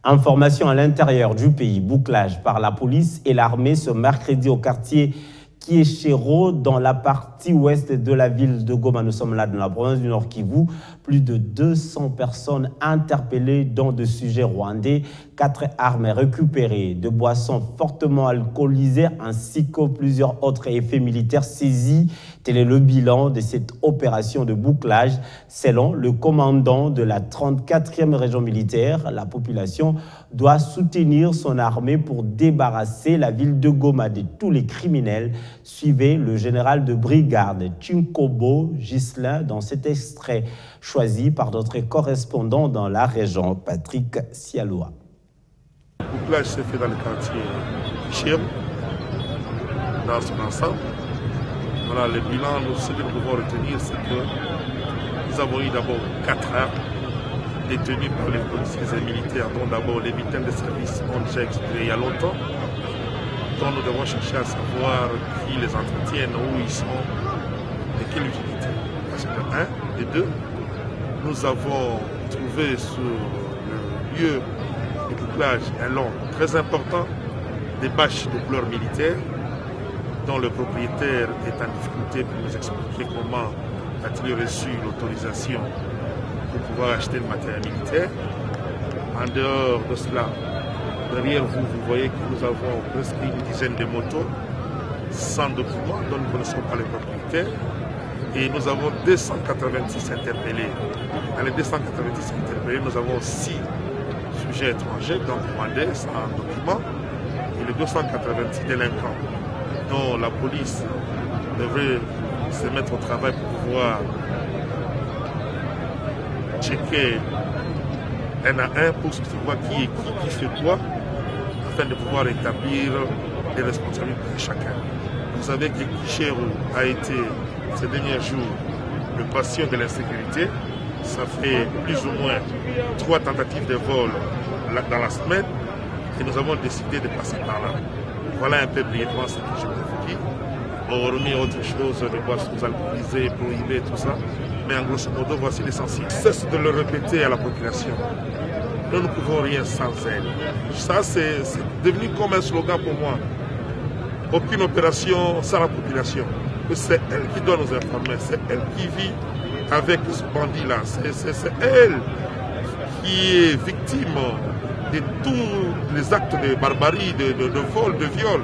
Information à l'intérieur du pays, bouclage par la police et l'armée ce mercredi au quartier Kieshero, dans la partie ouest de la ville de Goma. Nous sommes là dans la province du Nord Kivu. Plus de 200 personnes interpellées dans des sujets rwandais, 4 armes récupérées, de boissons fortement alcoolisées ainsi que plusieurs autres effets militaires saisis. Tel est le bilan de cette opération de bouclage. Selon le commandant de la 34e région militaire, la population doit soutenir son armée pour débarrasser la ville de Goma de tous les criminels. Suivez le général de brigade Chinkobo Ghislain dans cet extrait choisi par notre correspondant dans la région, Patrick Sialoa. Le bouclage s'est fait dans le quartier Kieshero, dans son ensemble. Voilà, le bilan, ce que nous devons retenir, c'est que nous avons eu d'abord 4 armes détenues par les policiers et militaires, dont d'abord les militaires de service ont déjà expiré il y a longtemps, dont nous devons chercher à savoir qui les entretiennent, où ils sont et quelle utilité. Parce que, et deux, nous avons trouvé sur le lieu de bouclage un long très important, des bâches de couleur militaire, dont le propriétaire est en difficulté pour nous expliquer comment a-t-il reçu l'autorisation pour pouvoir acheter le matériel militaire. En dehors de cela, derrière vous, vous voyez que nous avons presque une dizaine de motos sans documents dont nous ne connaissons pas les propriétaires. Et nous avons 286 interpellés. Dans les 286 interpellés, nous avons 6 sujets étrangers, donc rwandais, sans documents, et les 286 délinquants, dont la police devrait se mettre au travail pour pouvoir checker un à un pour savoir qui fait quoi, afin de pouvoir établir les responsabilités de chacun. Vous savez que Kieshero a été, ces derniers jours, le bastion de l'insécurité. Ça fait plus ou moins 3 tentatives de vol dans la semaine et nous avons décidé de passer par là. Voilà un peu brièvement ce que je peux vous dire. Hormis autre chose, les boissons alcoolisées, prohibées, tout ça. Mais en grosso modo, voici l'essentiel. Cesse de le répéter à la population. Nous ne pouvons rien sans elle. Ça, c'est devenu comme un slogan pour moi. Aucune opération sans la population. C'est elle qui doit nous informer. C'est elle qui vit avec ce bandit-là. C'est elle qui est victime de tous les actes de barbarie, de vol, de viol.